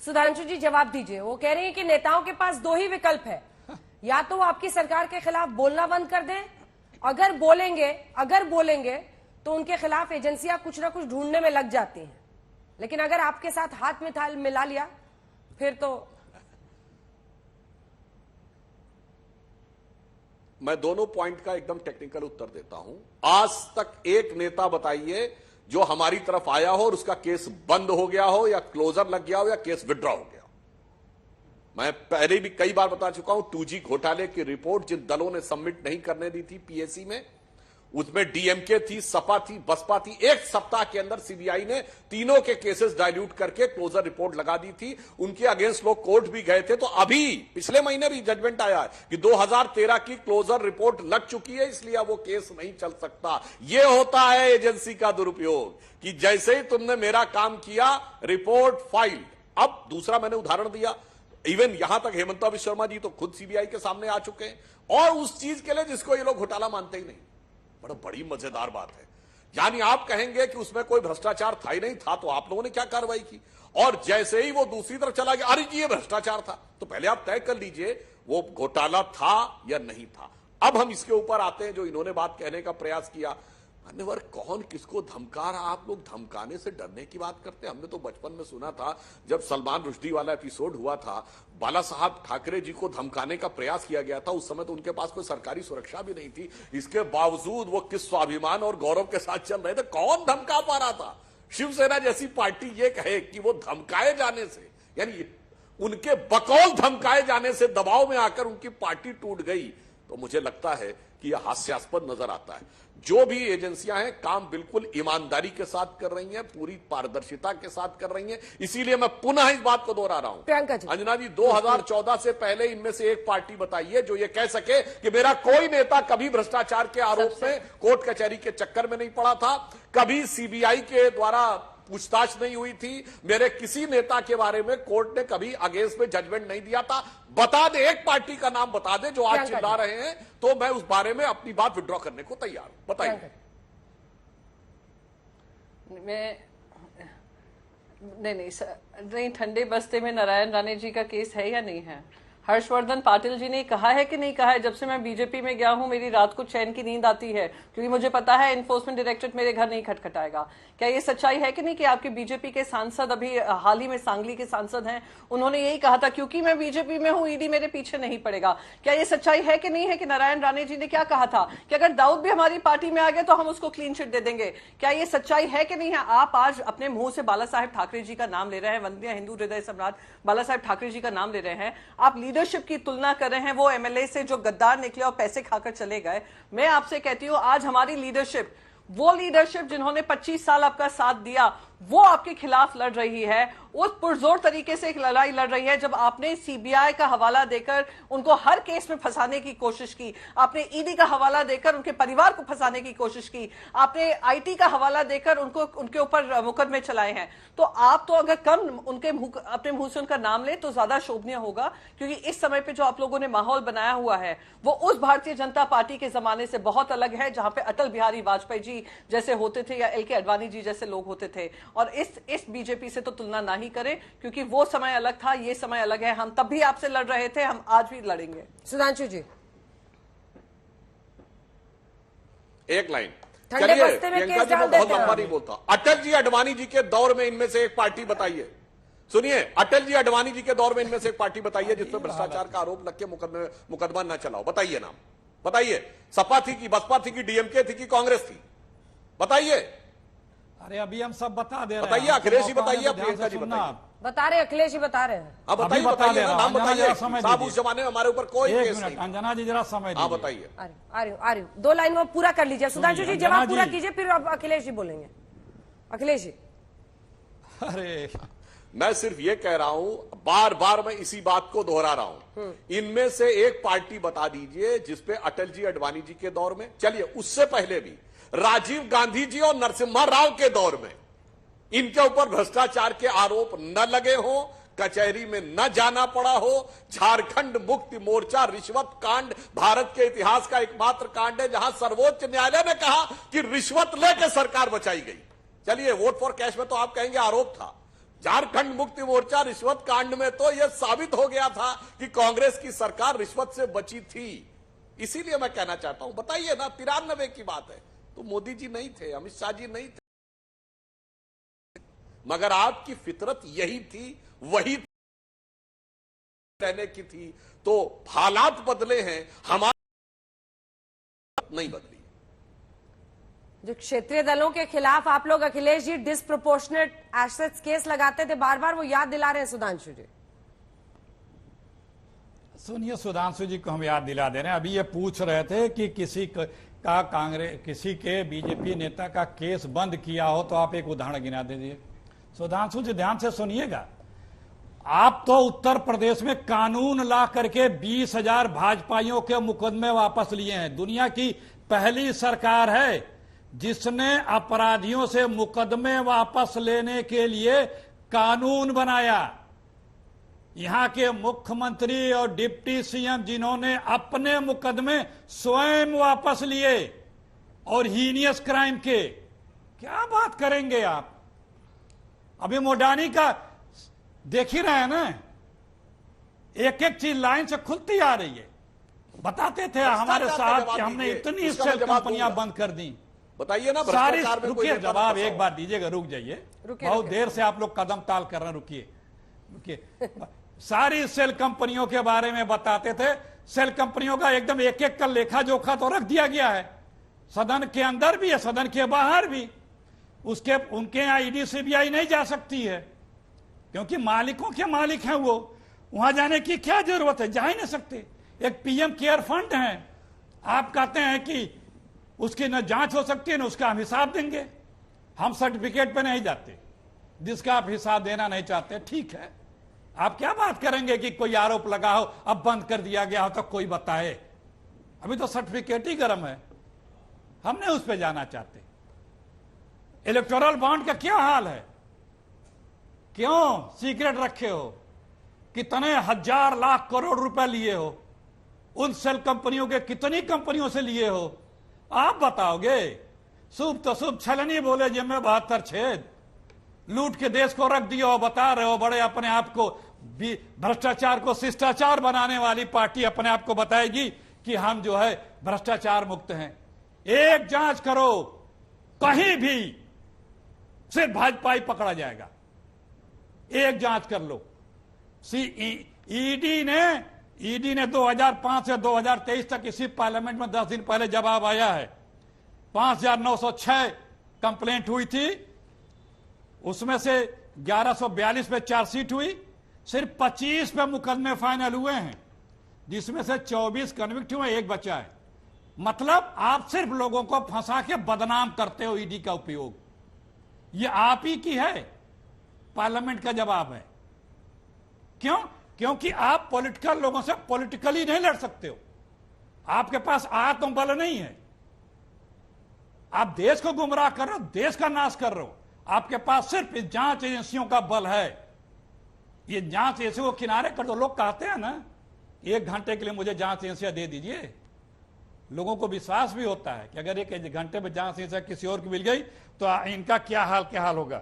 सुधांशु जी जवाब दीजिए। वो कह रही हैं कि नेताओं के पास दो ही विकल्प है, या तो वो आपकी सरकार के खिलाफ बोलना बंद कर दें, अगर बोलेंगे तो उनके खिलाफ एजेंसियां कुछ ना कुछ ढूंढने में लग जाती हैं, लेकिन अगर आपके साथ हाथ में थाल मिला लिया फिर तो। मैं दोनों पॉइंट का एकदम टेक्निकल उत्तर देता हूं। आज तक एक नेता बताइए जो हमारी तरफ आया हो और उसका केस बंद हो गया हो या क्लोजर लग गया हो या केस विड्रॉ हो गया हो। मैं पहले भी कई बार बता चुका हूं, 2G घोटाले की रिपोर्ट जिन दलों ने सबमिट नहीं करने दी थी पीएसी में, उसमें डीएमके थी, सपा थी, बसपा थी। एक सप्ताह के अंदर सीबीआई ने तीनों के केसेस डाइल्यूट करके क्लोजर रिपोर्ट लगा दी थी। उनके अगेंस्ट लोग कोर्ट भी गए थे। तो अभी पिछले महीने भी जजमेंट आया है कि 2013 की क्लोजर रिपोर्ट लग चुकी है, इसलिए अब वो केस नहीं चल सकता। यह होता है एजेंसी का दुरुपयोग कि जैसे ही तुमने मेरा काम किया, रिपोर्ट फाइल। अब दूसरा मैंने उदाहरण दिया, इवन यहां तक हेमंता विश्व शर्मा जी तो खुद सीबीआई के सामने आ चुके हैं, और उस चीज के लिए जिसको ये लोग घोटाला मानते ही नहीं। बड़ी मजेदार बात है। यानी आप कहेंगे कि उसमें कोई भ्रष्टाचार था ही नहीं, था तो आप लोगों ने क्या कार्रवाई की, और जैसे ही वो दूसरी तरफ चला गया, अरे जी ये भ्रष्टाचार था, तो पहले आप तय कर लीजिए वो घोटाला था या नहीं था। अब हम इसके ऊपर आते हैं जो इन्होंने बात कहने का प्रयास किया। मान्यवर, कौन किसको धमका रहा? आप लोग धमकाने से डरने की बात करते हैं। हमने तो बचपन में सुना था, जब सलमान रुश्दी वाला एपिसोड हुआ था, बाला साहब ठाकरे जी को धमकाने का प्रयास किया गया था। उस समय तो उनके पास कोई सरकारी सुरक्षा भी नहीं थी, इसके बावजूद वो किस स्वाभिमान और गौरव के साथ चल रहे थे। कौन धमका पा रहा था? शिवसेना जैसी पार्टी ये कहे कि वो धमकाए जाने से, यानी उनके बकौल धमकाए जाने से दबाव में आकर उनकी पार्टी टूट गई, तो मुझे लगता है कि यह हास्यास्पद नजर आता है। जो भी एजेंसियां हैं काम बिल्कुल ईमानदारी के साथ कर रही हैं, पूरी पारदर्शिता के साथ कर रही हैं। इसीलिए मैं पुनः इस बात को दोहरा रहा हूं। प्रियंका जी, अंजना जी, 2014 से पहले इनमें से एक पार्टी बताइए जो ये कह सके कि मेरा कोई नेता कभी भ्रष्टाचार के आरोप में कोर्ट कचहरी के चक्कर में नहीं पड़ा था, कभी सीबीआई के द्वारा पूछताछ नहीं हुई थी, मेरे किसी नेता के बारे में कोर्ट ने कभी अगेंस्ट में जजमेंट नहीं दिया था। बता दे, एक पार्टी का नाम बता दे जो आज चिल्ला रहे हैं, तो मैं उस बारे में अपनी बात विड्रॉ करने को तैयार हूं। बताइए। नहीं, ठंडे बस्ते में नारायण राणे जी का केस है या नहीं है? हर्षवर्धन पाटिल जी ने कहा है कि नहीं कहा है, जब से मैं बीजेपी में गया हूं मेरी रात को चैन की नींद आती है, क्योंकि मुझे पता है इन्फोर्समेंट डायरेक्टरेट मेरे घर नहीं खटखटाएगा। क्या ये सच्चाई है कि नहीं कि आपके बीजेपी के सांसद, अभी हाल ही में सांगली के सांसद हैं, उन्होंने यही कहा था क्योंकि मैं बीजेपी में हूं ईडी मेरे पीछे नहीं पड़ेगा? क्या ये सच्चाई है कि नहीं है कि नारायण राणे जी ने क्या कहा था कि अगर दाऊद भी हमारी पार्टी में आ गए तो हम उसको क्लीन चिट दे देंगे? क्या ये सच्चाई है कि नहीं है? आप आज अपने मुंह से बाला साहेब ठाकरे जी का नाम ले रहे हैं, वंदनीय हिंदू हृदय सम्राट बाला साहेब ठाकरे जी का नाम ले रहे हैं, आप लीडरशिप की तुलना कर रहे हैं वो एमएलए से जो गद्दार निकले और पैसे खाकर चले गए। मैं आपसे कहती हूं, आज हमारी लीडरशिप, वो लीडरशिप जिन्होंने 25 साल आपका साथ दिया, वो आपके खिलाफ लड़ रही है, उस पुरजोर तरीके से एक लड़ाई लड़ रही है। जब आपने सीबीआई का हवाला देकर उनको हर केस में फंसाने की कोशिश की, आपने ईडी का हवाला देकर उनके परिवार को फंसाने की कोशिश की, आपने आईटी का हवाला देकर उनके ऊपर मुकदमे चलाए हैं, तो आप तो अगर कम अपने मुंह से उनका नाम ले तो ज्यादा शोभनीय होगा। क्योंकि इस समय पे जो आप लोगों ने माहौल बनाया हुआ है वो उस भारतीय जनता पार्टी के जमाने से बहुत अलग है, जहां पे अटल बिहारी वाजपेयी जी जैसे होते थे या एलके आडवाणी जी जैसे लोग होते थे। और इस बीजेपी से तो तुलना ना ही करें, क्योंकि वो समय अलग था, ये समय अलग है। हम तब भी आपसे लड़ रहे थे, हम आज भी लड़ेंगे। सुधांशु जी, एक लाइन, ठंडे चलिए बस्ते में प्रियंका केस जी, डाल मैं बहुत देते हैं। लंबा नहीं बोलता। अटल जी अडवाणी जी के दौर में इनमें से एक पार्टी बताइए, सुनिए, अटल जी अडवाणी जी के दौर में इनमें से एक पार्टी बताइए जिसमें भ्रष्टाचार का आरोप लग के मुकदमा न चलाओ। बताइए नाम, बताइए। सपा थी कि बसपा थी कि डीएमके थी कि कांग्रेस थी? बताइए। अरे अभी हम सब बता दे रहे हैं। बताइए, अखिलेश जी बताइए, प्रियंका जी बताइए। बता रहे, अखिलेश जी बता रहे हैं। अब बताइए, बताइए नाम बताइए। साहब उस जमाने में हमारे ऊपर कोई केस नहीं। अंजना जी जरा समय हाँ बताइए। आ रही हूँ, 2 लाइन में पूरा कर लीजिए। सुधांशु जी जवाब पूरा कीजिए, फिर अब अखिलेश जी बोलेंगे। अखिलेश जी। अरे मैं सिर्फ ये कह रहा हूं, बार बार मैं इसी बात को दोहरा रहा हूं, इनमें से एक पार्टी बता दीजिए जिसपे अटल जी अडवाणी जी के दौर में, चलिए उससे पहले भी राजीव गांधी जी और नरसिम्हा राव के दौर में इनके ऊपर भ्रष्टाचार के आरोप न लगे हो, कचहरी में न जाना पड़ा हो। झारखंड मुक्ति मोर्चा रिश्वत कांड भारत के इतिहास का एकमात्र कांड है जहां सर्वोच्च न्यायालय ने कहा कि रिश्वत लेकर सरकार बचाई गई। चलिए, वोट फॉर कैश में तो आप कहेंगे आरोप था, झारखंड मुक्ति मोर्चा रिश्वत कांड में तो यह साबित हो गया था कि कांग्रेस की सरकार रिश्वत से बची थी। इसीलिए मैं कहना चाहता हूं, बताइए ना, 93 की बात है तो मोदी जी नहीं थे, अमित शाह जी नहीं थे, मगर आपकी फितरत यही थी, वही रहने की थी। तो हालात बदले हैं, हमारी नहीं बदली। जो क्षेत्रीय दलों के खिलाफ आप लोग Akhilesh ji disproportionate assets case लगाते थे, बार बार वो याद दिला रहे हैं सुधांशु जी। सुनिए, सुधांशु जी को हम याद दिला दे रहे हैं। अभी ये पूछ रहे थे कि किसी का कांग्रेस, किसी के बीजेपी नेता का केस बंद किया हो तो आप एक उदाहरण गिना दीजिए। सुधांशु जी ध्यान से सुनिएगा, आप तो उत्तर प्रदेश में कानून ला करके 20,000 भाजपाइयों के मुकदमे वापस लिए हैं। दुनिया की पहली सरकार है जिसने अपराधियों से मुकदमे वापस लेने के लिए कानून बनाया। यहां के मुख्यमंत्री और डिप्टी सीएम जिन्होंने अपने मुकदमे स्वयं वापस लिए और हीनियस क्राइम के, क्या बात करेंगे आप? अभी मोडानी का देख ही रहे हैं ना, एक एक चीज लाइन से खुलती आ रही है। बताते थे हमारे साथ कि हमने इतनी सेल कंपनियां बंद कर दी। बताइए ना, सारी, भ्रष्टाचार में रुकिए, जवाब एक बार दीजिएगा, रुक जाइए, बहुत देर से आप लोग कदम ताल कर रहे हैं, रुकिए। सारी सेल कंपनियों के बारे में बताते थे। सेल कंपनियों का एकदम एक एक का लेखा जोखा तो रख दिया गया है, सदन के अंदर भी है, सदन के बाहर भी। उसके उनके यहां ईडी सीबीआई नहीं जा सकती है क्योंकि मालिकों के मालिक हैं वो। वहां जाने की क्या जरूरत है, जा ही नहीं सकते। एक पीएम केयर फंड है, आप कहते हैं कि उसकी न जांच हो सकती है न उसका हम हिसाब देंगे। हम सर्टिफिकेट पे नहीं जाते, जिसका आप हिसाब देना नहीं चाहते, ठीक है। आप क्या बात करेंगे कि कोई आरोप लगा हो, अब बंद कर दिया गया हो तो कोई बताए। अभी तो सर्टिफिकेट ही गर्म है, हम नहीं उस पर जाना चाहते। इलेक्टोरल बॉन्ड का क्या हाल है, क्यों सीक्रेट रखे हो? कितने हजार लाख करोड़ रुपए लिए हो? उन सेल कंपनियों के कितनी कंपनियों से लिए हो? आप बताओगे। शुभ तो शुभ छलनी बोले जिनमें 72 छेद, लूट के देश को रख दिया हो। बता रहे हो बड़े अपने आप को, भ्रष्टाचार को शिष्टाचार बनाने वाली पार्टी अपने आप को बताएगी कि हम जो है भ्रष्टाचार मुक्त हैं। एक जांच करो, कहीं भी सिर्फ भाजपा ही पकड़ा जाएगा। एक जांच कर लो। ईडी ने 2005 से 2023 तक इसी पार्लियामेंट में 10 दिन पहले जवाब आया है। 5,906 कंप्लेंट हुई थी, उसमें से 1142 पे चार्जशीट हुई, सिर्फ 25 पे मुकदमे फाइनल हुए हैं, जिसमें से 24 कन्विक्ट हुए, एक बचा है। मतलब आप सिर्फ लोगों को फंसा के बदनाम करते हो। ईडी का उपयोग ये आप ही की है, पार्लियामेंट का जवाब है। क्यों? क्योंकि आप पॉलिटिकल लोगों से पॉलिटिकली नहीं लड़ सकते हो, आपके पास आत्मबल नहीं है। आप देश को गुमराह कर रहे हो, देश का नाश कर रहे हो। आपके पास सिर्फ इस जांच एजेंसियों का बल है। ये जांच एजेंसी को किनारे कर दो। लोग कहते हैं ना, 1 घंटे के लिए मुझे जांच एजेंसियां दे दीजिए। लोगों को विश्वास भी होता है कि अगर 1 घंटे में जांच एजेंसियां किसी और की मिल गई तो इनका क्या हाल होगा।